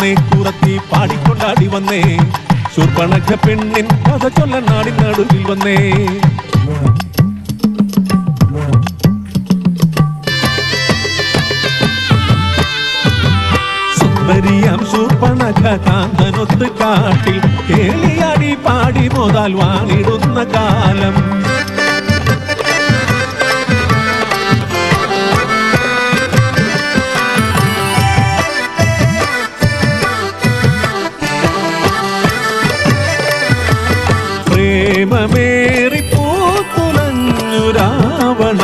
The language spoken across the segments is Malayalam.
വന്നേ, കുറത്തി പാടിക്കൊണ്ടാടി വന്നേ, ശൂർപ്പണഖ പെണ്ണിൻ കഥ ചൊല്ല നാടിൻ നടുവിൽ വന്നേ. സുന്ദരിയാം ശൂർപ്പണഖ കാന്തനൊത്ത് കാട്ടിൽ കേളിയാടി പാടി മോതാൽ വാണിടുന്ന കാലം. പ്രേമമേറി പൂത്തുലഞ്ഞു രാവണ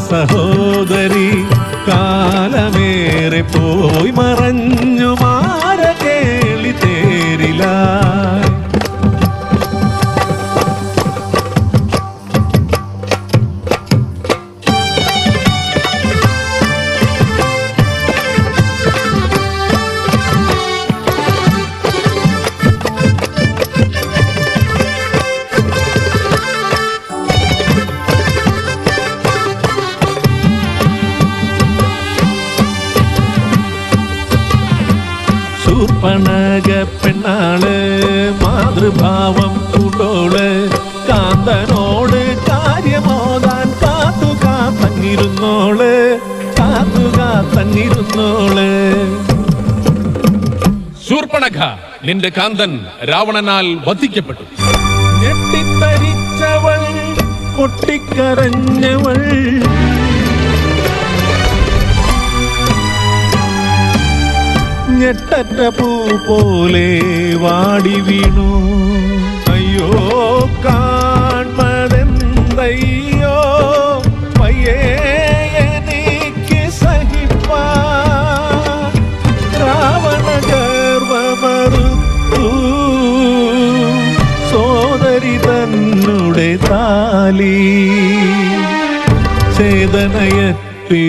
സഹോദരി, കാലമേറെ പോയി മറഞ്ഞു മാരകേളി തേരിലായി. ശൂർപ്പണഖ പെണ്ണാള് മാതൃഭാവം കൂടോള്, കാന്തനോട് കാര്യമോതാൻ കാത്തുകാത്തങ്ങിരുന്നോള്, കാത്തുകാത്തങ്ങിരുന്നോള്. ശൂർപ്പണഖ, നിന്റെ കാന്തൻ രാവണനാൽ വധിക്കപ്പെട്ടു. ഞെട്ടിത്തരിച്ചവൾ പൊട്ടിക്കരഞ്ഞവൾ, ഞെട്ടറ്റ പൂ പോലെ വാടി വീണു. അയ്യോ കാൺമതെന്തയ്യോ പയ്യേ എനിക്ക് സഹിപ്പാൻ, രാവണ ഗർവമറുത്തു സോദരി തന്നുടെ താലി. ചേതനയറ്റി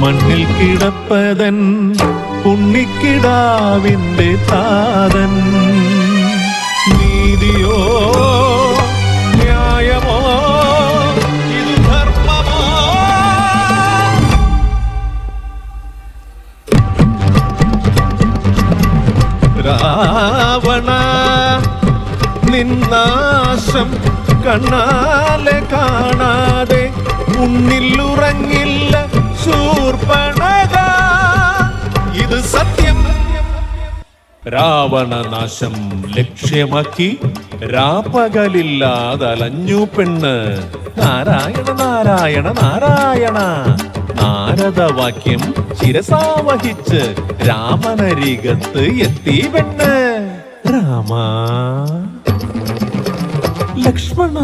മണ്ണിൽ കിടപ്പതൻ ഉണ്ണിക്കിടാവിന്റെ താതൻ. നീതിയോ ന്യായമോ ഇത് ധർമ്മമോ? രാവണ നിന്നാശം കണ്ണാലെ കാണാതെ ഉണ്ണിലുറങ്ങില്ല ശൂർപ്പണഖ, ഇത് സത്യം. രാവണനാശം ലക്ഷ്യമാക്കി രാപ്പകലില്ലാതലഞ്ഞു പെണ്ണ്. നാരായണ നാരായണ നാരായണ, നാരദവാക്യം ശിരസാവഹിച്ച് രാമനരികത്ത് എത്തി പെണ്ണ്. രാമ ലക്ഷ്മണ,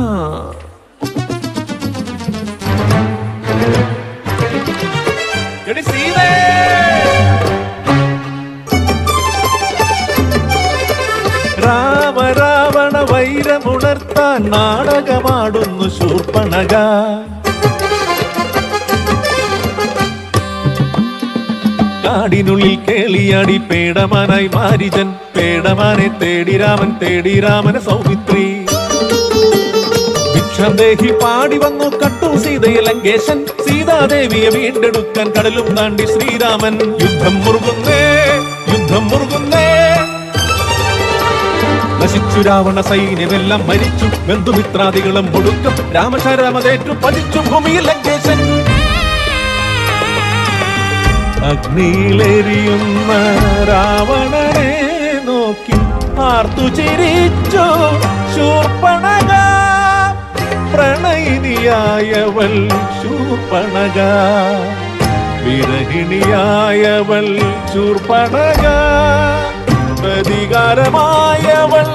എടി സീതേ, രാവണ വൈരമുണർത്താൻ നാടകമാടുന്നു ശൂർപ്പണഖ. കാടിനുള്ളിൽ കേളിയാടി പേടമാനായി മാരിജൻ, പേടമാനെ തേടി രാമൻ, തേടി രാമനെ സൗമിത്രി. ഭിക്ഷാന്തേഹി പാടി വന്നു കട്ടു സീതയെ ലങ്കേശൻ, സീതാദേവിയെ വീണ്ടെടുക്കാൻ കടലും താണ്ടി ശ്രീരാമൻ. യുദ്ധം മുറുകുന്നേ, യുദ്ധം മുറുകുന്നേ, നശിച്ചു രാവണ സൈന്യമെല്ലാം മരിച്ചു, ബന്ധുമിത്രാദികളും ഒടുക്കം രാമശരമതേറ്റു പതിച്ചു ഭൂമിയിൽ ലങ്കേശൻ. അഗ്നിയിലെരിയുന്ന രാവണനെ നോക്കി ആർത്തു ചിരിച്ചു ശൂർപ്പണഖ. പ്രണയിനിയായവൾ ശൂർപ്പണഖ, വിരഹിണിയായവൾ ശൂർപ്പണഖ, പ്രതികാരമായവൾ